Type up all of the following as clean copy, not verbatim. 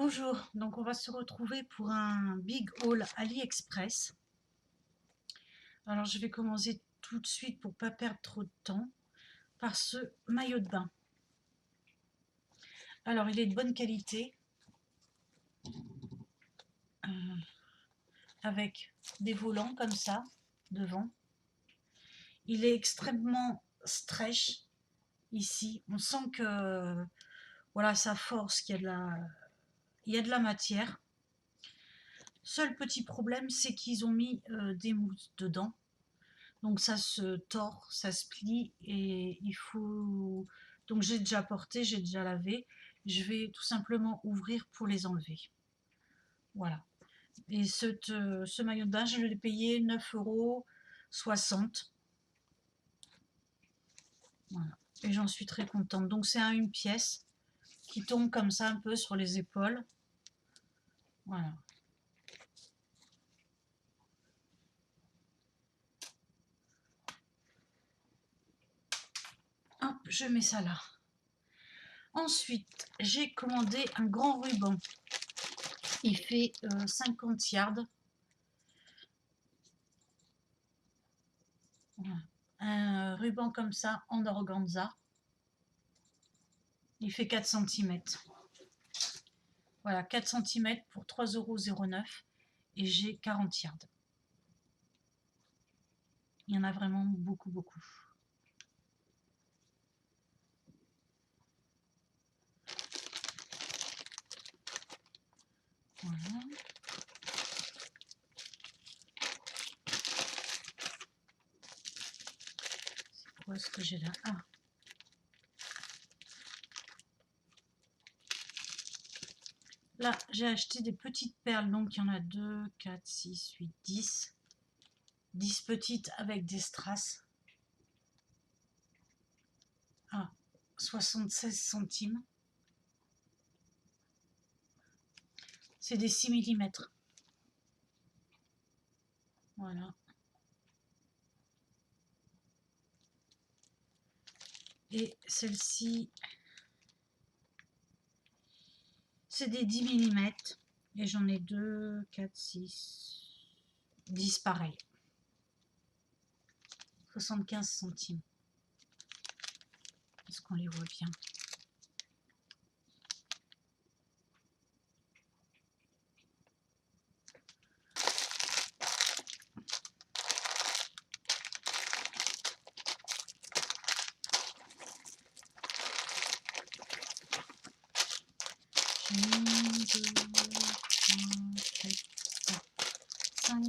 Bonjour, donc on va se retrouver pour un big haul AliExpress. Alors je vais commencer tout de suite pour pas perdre trop de temps par ce maillot de bain. Alors il est de bonne qualité avec des volants comme ça devant. Il est extrêmement stretch ici. On sent que voilà, ça force, qu'il y a de la matière. Seul petit problème, c'est qu'ils ont mis des mousses dedans. Donc ça se tord, ça se plie et il faut... Donc j'ai déjà porté, j'ai déjà lavé. Je vais tout simplement ouvrir pour les enlever. Voilà. Et ce maillot de bain, je l'ai payé 9,60 €. Voilà. Et j'en suis très contente. Donc c'est une pièce qui tombe comme ça un peu sur les épaules. Voilà. Hop, je mets ça là. Ensuite, j'ai commandé un grand ruban. Il fait 50 yards. Voilà. Un ruban comme ça en organza. Il fait 4 cm. Voilà, 4 cm pour 3,09 € et j'ai 40 yards. Il y en a vraiment beaucoup, beaucoup. Voilà. C'est quoi ce que j'ai là? Ah. Là, j'ai acheté des petites perles, donc il y en a 2, 4, 6, 8, 10. 10 petites avec des strass. Ah, 76 centimes. C'est des 6 mm. Voilà. Et celle-ci, c'est des 10 mm. Et j'en ai 2, 4, 6, 10 pareil. 75 centimes. Est-ce qu'on les voit bien? J'ai 1, 2, 3, 4, 5,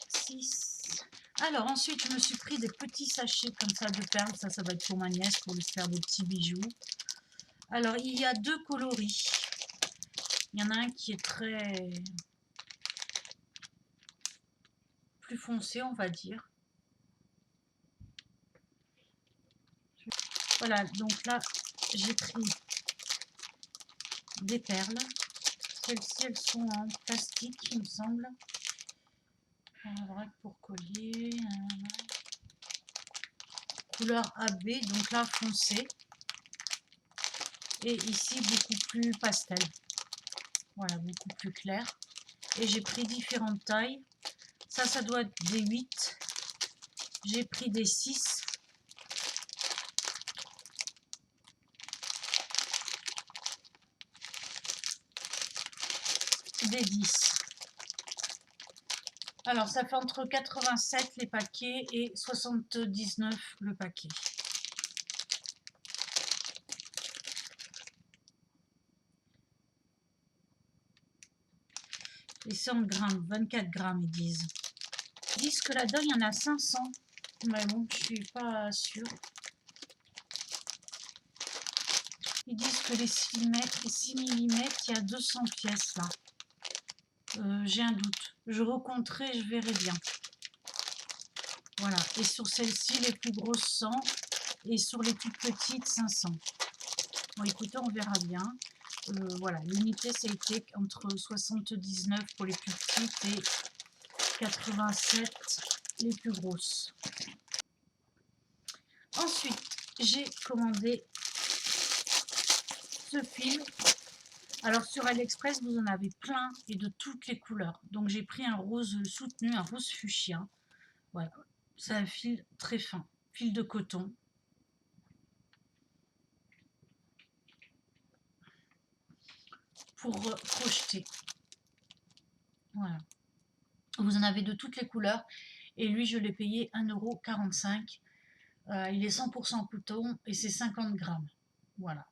6. Alors ensuite, je me suis pris des petits sachets comme ça de perles. Ça va être pour ma nièce, pour lui faire des petits bijoux. Alors, il y a 2 coloris. Il y en a un qui est très... plus foncé, on va dire. Voilà, donc là, j'ai pris des perles. Celles-ci, elles sont en plastique, il me semble. Vrac pour collier. Couleur AB, donc là, foncé. Et ici, beaucoup plus pastel. Voilà, beaucoup plus clair. Et j'ai pris différentes tailles. Ça doit être des 8. J'ai pris des 6. Des 10. Alors, ça fait entre 87 les paquets et 79 le paquet. Et 100 grammes, 24 grammes, ils disent. Ils disent que là-dedans, il y en a 500. Mais bon, je suis pas sûre. Ils disent que les 6 mm, il y a 200 pièces là. J'ai un doute. Je recompterai, je verrai bien. Voilà. Et sur celle-ci, les plus grosses 100. Et sur les toutes petites, 500. Bon, écoutez, on verra bien. Voilà, l'unité, ça a été entre 79 pour les plus petites et 87 les plus grosses. Ensuite, j'ai commandé ce fil. Alors sur AliExpress, vous en avez plein et de toutes les couleurs. Donc j'ai pris un rose soutenu, un rose fuchsia. Voilà, c'est un fil très fin, fil de coton. Pour crocheter. Voilà. Vous en avez de toutes les couleurs. Et lui, je l'ai payé 1,45 €. Il est 100% coton et c'est 50 grammes. Voilà.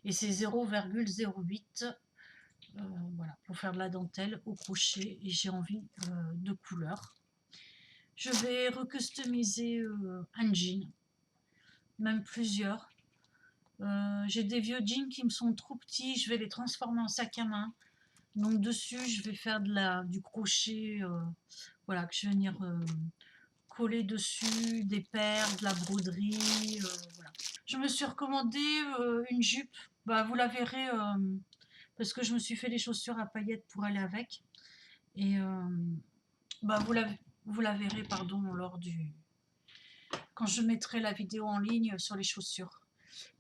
Et c'est 0,08. Voilà, pour faire de la dentelle au crochet. Et j'ai envie de couleurs. Je vais recustomiser un jean, même plusieurs. J'ai des vieux jeans qui me sont trop petits. Je vais les transformer en sac à main. Donc dessus, je vais faire du crochet, voilà, que je vais venir coller dessus, des perles, de la broderie, voilà. Je me suis recommandé une jupe, bah, vous la verrez, parce que je me suis fait les chaussures à paillettes pour aller avec. Et bah, vous la verrez, pardon, quand je mettrai la vidéo en ligne sur les chaussures.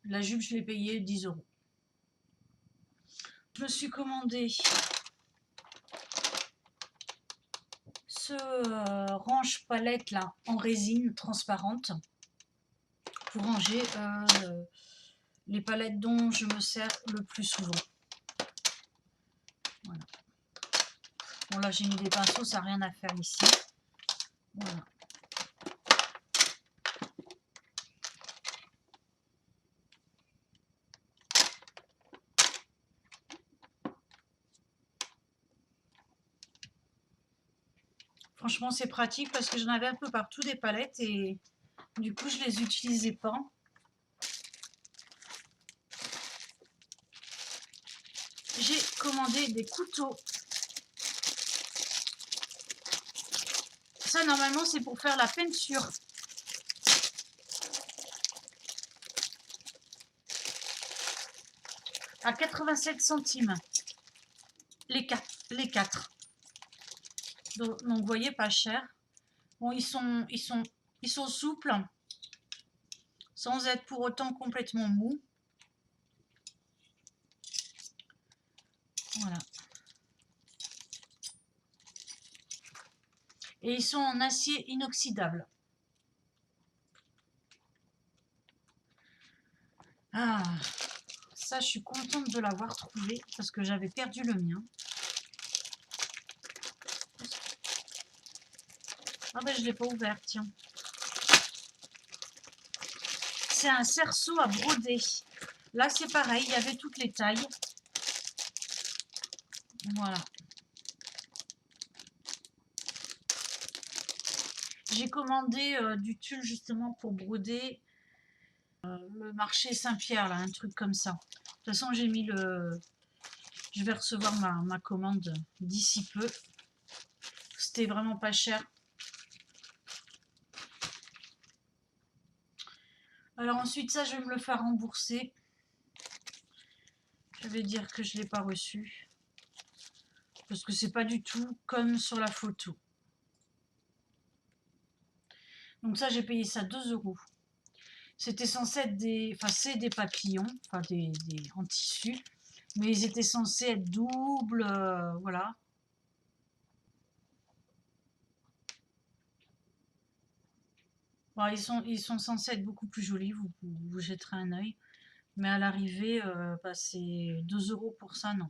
La jupe, je l'ai payée 10 €. Je me suis commandé ce range palette là en résine transparente pour ranger les palettes dont je me sers le plus souvent. Voilà. Bon là j'ai mis des pinceaux, ça n'a rien à faire ici. Voilà. Franchement c'est pratique parce que j'en avais un peu partout des palettes et du coup je les utilisais pas. J'ai commandé des couteaux. Ça normalement c'est pour faire la peinture. À 87 centimes. Les 4. Donc vous voyez, pas cher. Bon, ils sont souples, sans être pour autant complètement mous. Voilà. Et ils sont en acier inoxydable. Ah, ça je suis contente de l'avoir trouvé parce que j'avais perdu le mien. Ah ben je ne l'ai pas ouvert, tiens. C'est un cerceau à broder. Là c'est pareil, il y avait toutes les tailles. Voilà. J'ai commandé du tulle justement pour broder le marché Saint-Pierre, là, un truc comme ça. De toute façon, j'ai mis je vais recevoir ma commande d'ici peu. C'était vraiment pas cher. Alors ensuite, ça, je vais me le faire rembourser. Je vais dire que je ne l'ai pas reçu. Parce que c'est pas du tout comme sur la photo. Donc ça, j'ai payé ça 2 €. C'était censé être c'est des papillons, enfin en tissu. Mais ils étaient censés être doubles, voilà. Bon, ils sont censés être beaucoup plus jolis, vous jetterez un œil. Mais à l'arrivée, bah, c'est 2 € pour ça, non.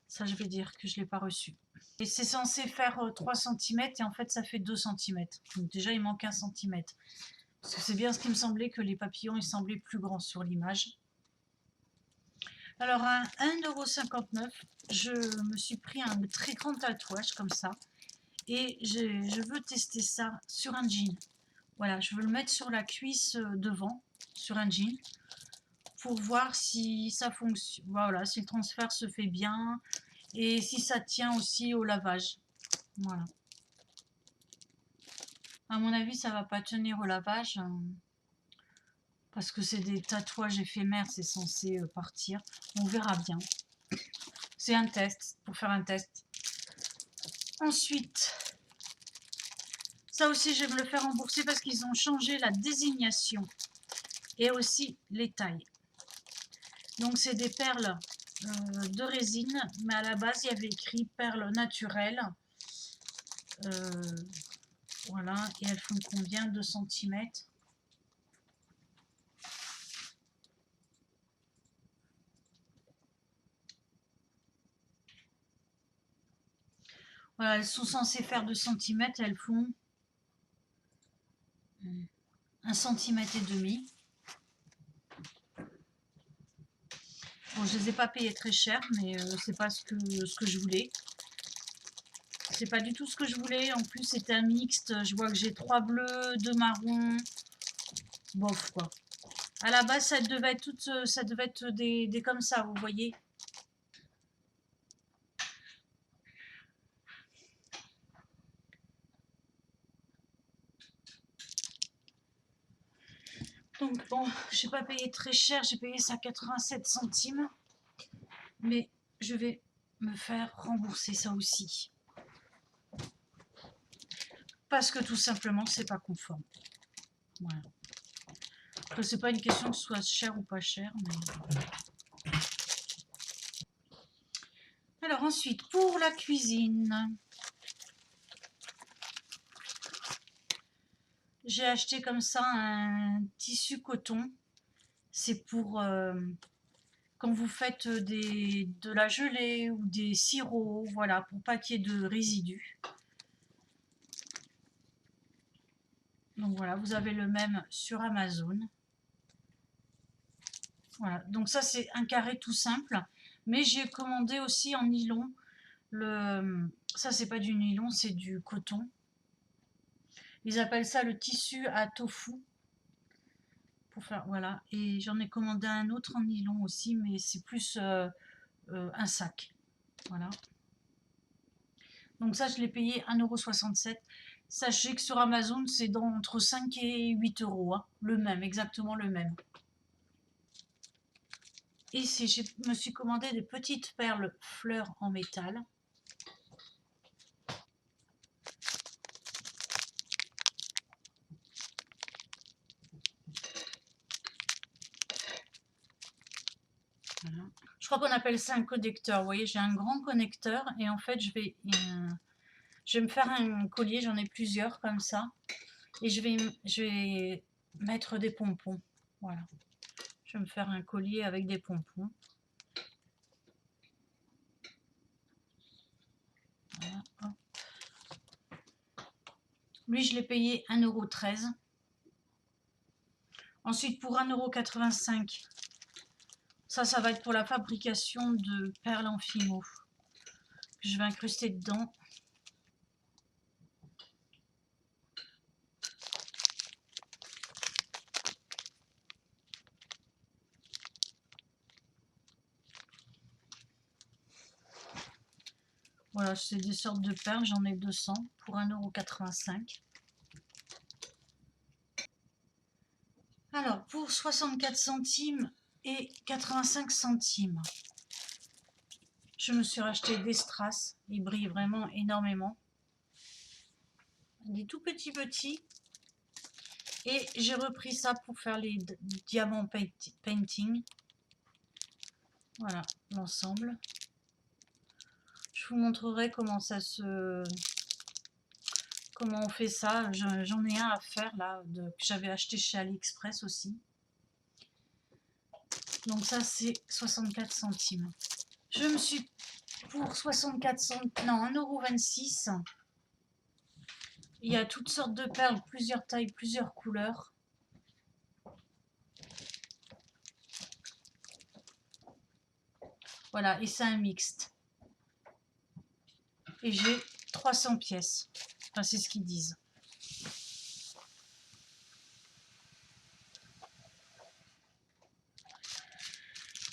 Ça, je vais dire que je ne l'ai pas reçu. Et c'est censé faire 3 cm et en fait, ça fait 2 cm. Donc déjà, il manque 1 cm. Parce que c'est bien ce qui me semblait, que les papillons, ils semblaient plus grands sur l'image. Alors, à 1,59 €, je me suis pris un très grand tatouage comme ça. Et je veux tester ça sur un jean. Voilà, je veux le mettre sur la cuisse devant, sur un jean, pour voir si ça fonctionne. Voilà, si le transfert se fait bien et si ça tient aussi au lavage. Voilà. À mon avis, ça va pas tenir au lavage parce que c'est des tatouages éphémères, c'est censé partir. On verra bien. C'est un test, pour faire un test. Ensuite, ça aussi, je vais me le faire rembourser parce qu'ils ont changé la désignation et aussi les tailles. Donc, c'est des perles de résine, mais à la base il y avait écrit perles naturelles. Voilà, et elles font combien? 2 centimètres. Voilà, elles sont censées faire 2 centimètres, elles font 1,5 cm. Bon, je les ai pas payées très cher, mais c'est pas ce que je voulais. C'est pas du tout ce que je voulais. En plus, c'était un mixte. Je vois que j'ai 3 bleus, 2 marrons. Bof, quoi. À la base, ça devait être des comme ça, vous voyez. Donc bon, j'ai pas payé très cher, j'ai payé ça 87 centimes. Mais je vais me faire rembourser ça aussi. Parce que tout simplement, c'est pas conforme. Voilà. Après, c'est pas une question que ce soit cher ou pas cher, mais... Alors ensuite, pour la cuisine, j'ai acheté comme ça un tissu coton. C'est pour quand vous faites de la gelée ou des sirops, voilà, pour pas qu'il y ait de résidus. Donc voilà, vous avez le même sur Amazon. Voilà, donc ça c'est un carré tout simple, mais j'ai commandé aussi en nylon. Ça c'est pas du nylon, c'est du coton. Ils appellent ça le tissu à tofu. Pour faire, voilà, et j'en ai commandé un autre en nylon aussi, mais c'est plus un sac. Voilà. Donc ça je l'ai payé 1,67 €. Sachez que sur Amazon c'est entre 5 et 8 €, hein, le même, exactement le même. Ici, je me suis commandé des petites perles fleurs en métal. Voilà. Je crois qu'on appelle ça un connecteur. Vous voyez, j'ai un grand connecteur et en fait, je vais me faire un collier. J'en ai plusieurs comme ça. Et je vais mettre des pompons. Voilà. Je vais me faire un collier avec des pompons. Voilà, hop. Lui, je l'ai payé 1,13 €. Ensuite, pour 1,85 €, ça va être pour la fabrication de perles en fimo. Je vais incruster dedans. Voilà, c'est des sortes de perles, j'en ai 200 pour 1,85 €. Alors, pour 64 centimes et 85 centimes, je me suis racheté des strass. Ils brillent vraiment énormément. Des tout petits. Et j'ai repris ça pour faire les diamants painting. Voilà, l'ensemble. Je vous montrerai comment on fait ça. J'en ai un à faire là, que j'avais acheté chez AliExpress aussi. Donc ça c'est 64 centimes. Je me suis pour 64 centimes, non 1,26 €. Il y a toutes sortes de perles, plusieurs tailles, plusieurs couleurs. Voilà, et c'est un mixte. Et j'ai 300 pièces. Enfin, c'est ce qu'ils disent.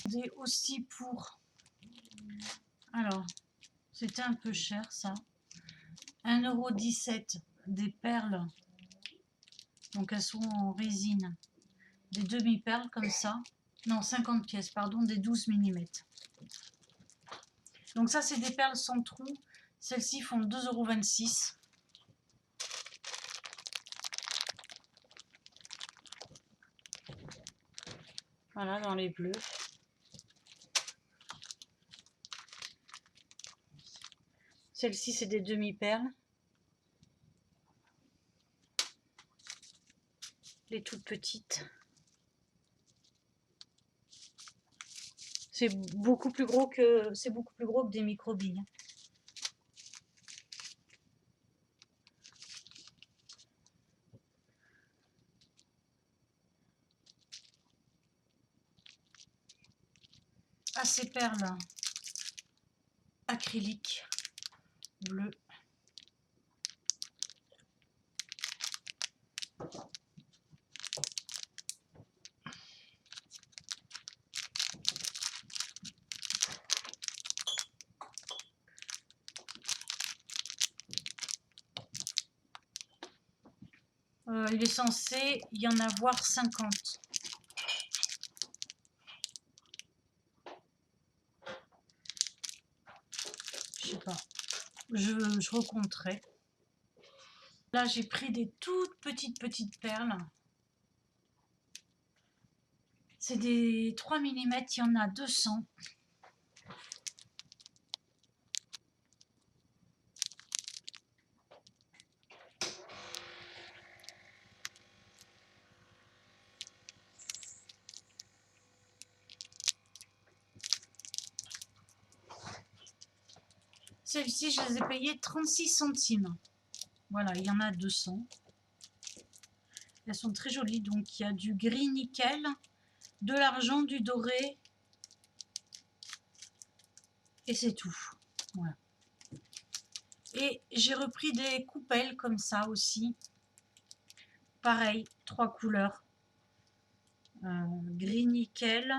J'ai aussi pour... Alors, c'était un peu cher ça. 1,17 € des perles. Donc elles sont en résine. Des demi-perles comme ça. Non, 50 pièces, pardon, des 12 mm. Donc ça, c'est des perles sans trou. Celles-ci font 2,26 €. Voilà, dans les bleus. Celles-ci, c'est des demi-perles. Les toutes petites. C'est beaucoup plus gros que des micro-billes. Ah, ces perles acryliques bleues. Il est censé y en avoir 50. Je sais pas. Je recompterai. Là, j'ai pris des toutes petites perles. C'est des 3 mm, il y en a 200. Celles-ci, je les ai payées 36 centimes. Voilà, il y en a 200. Elles sont très jolies. Donc, il y a du gris nickel, de l'argent, du doré. Et c'est tout. Voilà. Et j'ai repris des coupelles comme ça aussi. Pareil, 3 couleurs. Gris nickel,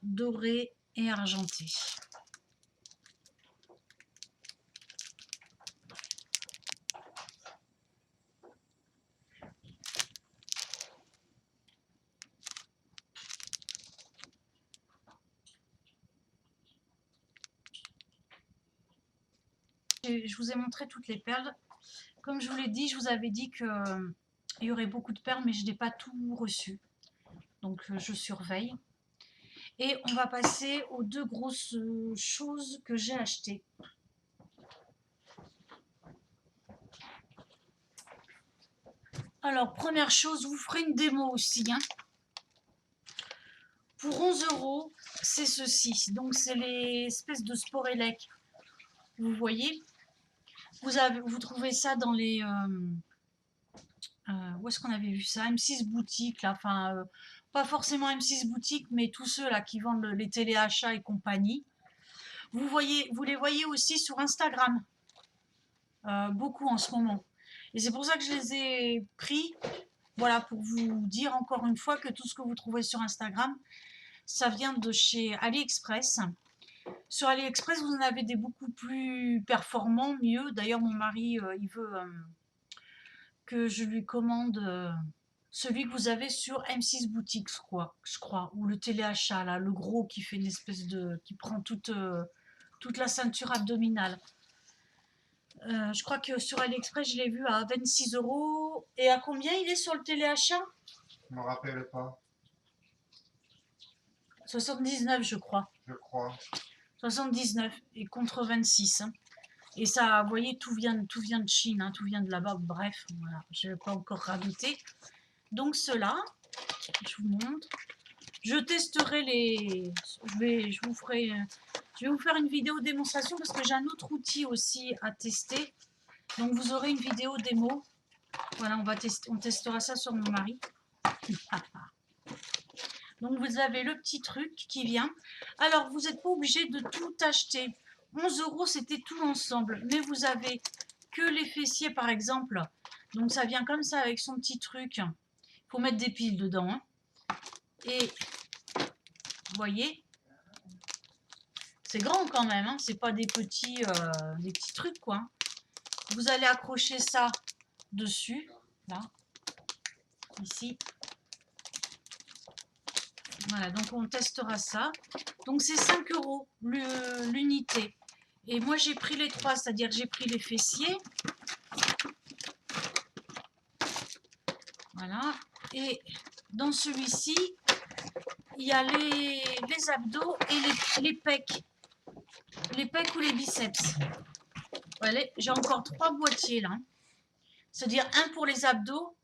doré et argenté. Je vous ai montré toutes les perles. Comme je vous l'ai dit, je vous avais dit qu'il y aurait beaucoup de perles, mais je n'ai pas tout reçu. Donc je surveille. Et on va passer aux 2 grosses choses que j'ai achetées. Alors, première chose, vous ferez une démo aussi. Hein. Pour 11 €, c'est ceci. Donc, c'est les espèces de sporélec. Vous voyez, vous trouvez ça dans les... où est-ce qu'on avait vu ça? M6 boutique, là. Enfin, pas forcément M6 boutique, mais tous ceux là qui vendent les téléachats et compagnie. Vous les voyez aussi sur Instagram. Beaucoup en ce moment. Et c'est pour ça que je les ai pris. Voilà, pour vous dire encore une fois que tout ce que vous trouvez sur Instagram, ça vient de chez AliExpress. Sur AliExpress, vous en avez des beaucoup plus performants, mieux. D'ailleurs, mon mari, il veut que je lui commande celui que vous avez sur M6 Boutique, je crois, ou le téléachat, là, le gros qui fait une espèce de... qui prend toute la ceinture abdominale. Je crois que sur AliExpress, je l'ai vu à 26 €. Et à combien il est sur le téléachat? Je me rappelle pas. 79, je crois. Je crois. 79 et contre 26. Hein. Et ça, vous voyez, tout vient de Chine, hein, tout vient de là-bas. Bref, voilà, je ne vais pas encore rajouter. Donc cela, je vous montre. Je testerai les... Je vais vous faire une vidéo démonstration parce que j'ai un autre outil aussi à tester. Donc vous aurez une vidéo démo. Voilà, on testera ça sur mon mari. Donc vous avez le petit truc qui vient. Alors vous n'êtes pas obligé de tout acheter. 11 €, c'était tout l'ensemble. Mais vous avez que les fessiers par exemple. Donc ça vient comme ça avec son petit truc. Il faut mettre des piles dedans. Hein. Et vous voyez, c'est grand quand même. Hein. C'est pas des petits trucs quoi. Vous allez accrocher ça dessus. Là. Ici. Voilà, donc on testera ça. Donc c'est 5 € l'unité. Et moi j'ai pris les 3, c'est-à-dire j'ai pris les fessiers. Voilà. Et dans celui-ci, il y a les abdos et les pecs. les pecs ou les biceps. Allez, j'ai encore 3 boîtiers là. C'est-à-dire un pour les abdos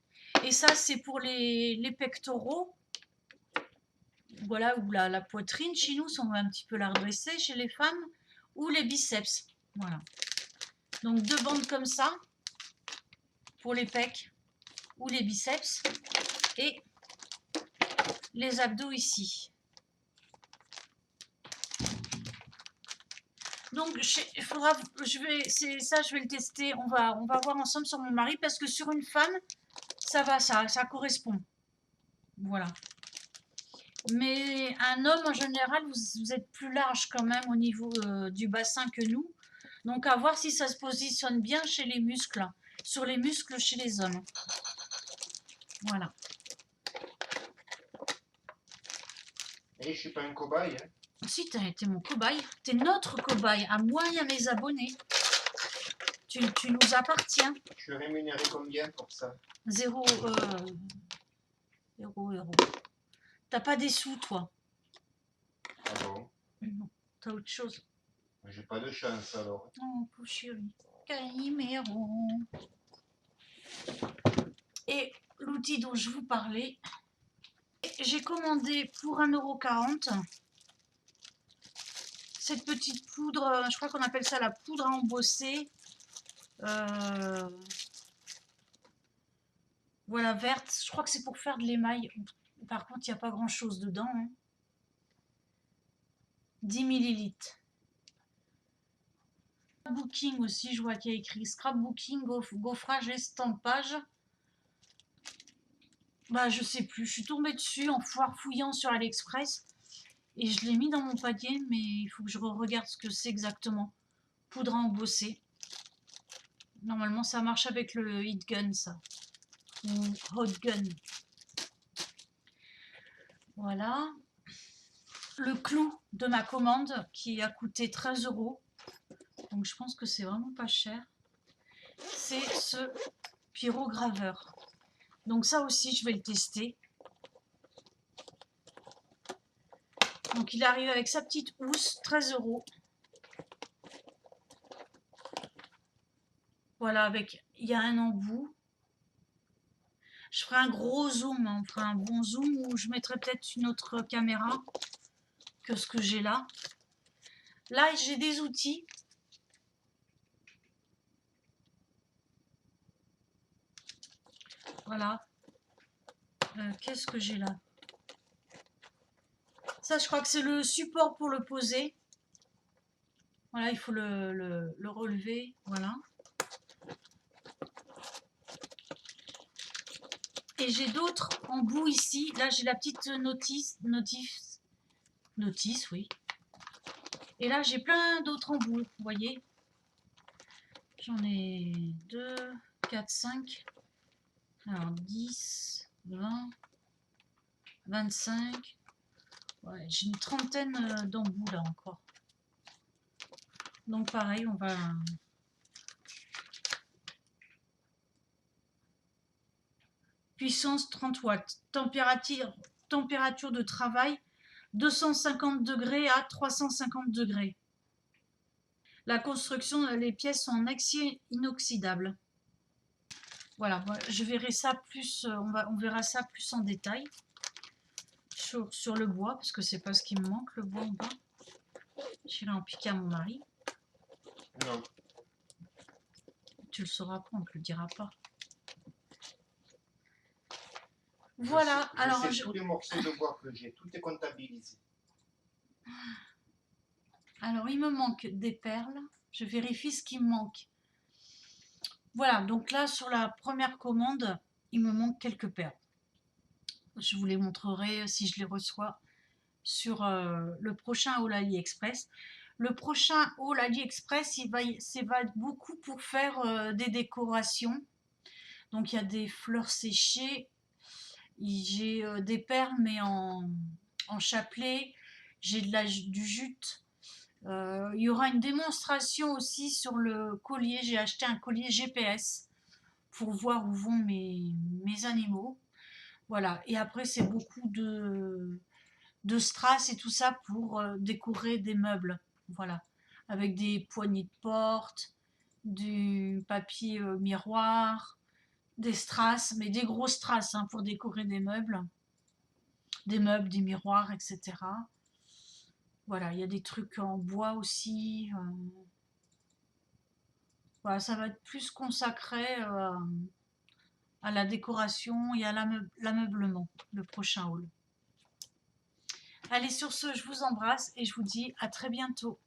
et ça c'est pour les pectoraux. Voilà, ou la poitrine chez nous, si on veut un petit peu la redresser chez les femmes, ou les biceps. Voilà. Donc 2 bandes comme ça pour les pecs ou les biceps et les abdos ici. Donc il faudra, je vais le tester. On va voir ensemble sur mon mari parce que sur une femme, ça va, ça correspond. Voilà. Mais un homme en général, vous êtes plus large quand même au niveau du bassin que nous. Donc à voir si ça se positionne bien chez les muscles, sur les muscles chez les hommes. Voilà. Et je suis pas un cobaye. Hein. Si, t'es mon cobaye. T'es notre cobaye, à moi et à mes abonnés. Tu nous appartiens. Je suis rémunéré combien pour ça? 0 euros. T'as pas des sous, toi? Ah bon? Non, t'as autre chose. J'ai pas de chance alors. Oh, pauvre chérie. Calimero. Et l'outil dont je vous parlais, j'ai commandé pour 1,40 € cette petite poudre, je crois qu'on appelle ça la poudre à embosser. Voilà, verte. Je crois que c'est pour faire de l'émail. Par contre, il n'y a pas grand chose dedans. Hein. 10 millilitres. Scrapbooking aussi, je vois qu'il y a écrit scrapbooking, gaufrage, estampage. Bah, je sais plus. Je suis tombée dessus en fouillant sur AliExpress. Et je l'ai mis dans mon panier, mais il faut que je regarde ce que c'est exactement. Poudre à embosser. Normalement, ça marche avec le heat gun, ça. Ou hot gun. Voilà. Le clou de ma commande qui a coûté 13 €. Donc je pense que c'est vraiment pas cher. C'est ce pyrograveur. Donc ça aussi, je vais le tester. Donc il arrive avec sa petite housse, 13 €. Voilà, avec, il y a un embout. Je ferai un gros zoom, hein, on fera un bon zoom où je mettrai peut-être une autre caméra que ce que j'ai là. Là, j'ai des outils. Voilà. Qu'est-ce que j'ai là? Ça, je crois que c'est le support pour le poser. Voilà, il faut le relever. Voilà. Et j'ai d'autres embouts ici. Là, j'ai la petite notice, oui. Et là, j'ai plein d'autres embouts, vous voyez. J'en ai 2, 4, 5. Alors, 10, 20, 25. Ouais, j'ai une trentaine d'embouts là encore. Donc pareil, on va... Puissance 30 watts. Température de travail 250 degrés à 350 degrés. La construction, les pièces sont en acier inoxydable. Voilà, je verrai ça plus, on verra ça plus en détail sur le bois, parce que c'est pas ce qui me manque, le bois en bas. J'irai en piquer à mon mari. Non. Tu le sauras pas, on te le dira pas. Voilà, alors... tous les morceaux de bois que j'ai, tout est comptabilisé. Alors, il me manque des perles. Je vérifie ce qui me manque. Voilà, donc là, sur la première commande, il me manque quelques perles. Je vous les montrerai si je les reçois sur le prochain haul AliExpress. Le prochain haul AliExpress, il va être beaucoup pour faire des décorations. Donc, il y a des fleurs séchées. J'ai des perles, mais en chapelet. J'ai du jute. Il y aura une démonstration aussi sur le collier. J'ai acheté un collier GPS pour voir où vont mes animaux. Voilà. Et après, c'est beaucoup de strass et tout ça pour décorer des meubles. Voilà. avec des poignées de porte, du papier miroir, des strass, mais des gros strass hein, pour décorer des meubles, des miroirs, etc. Voilà, il y a des trucs en bois aussi. Voilà, ça va être plus consacré à la décoration et à l'ameublement, le prochain haul. Allez, sur ce, je vous embrasse et je vous dis à très bientôt.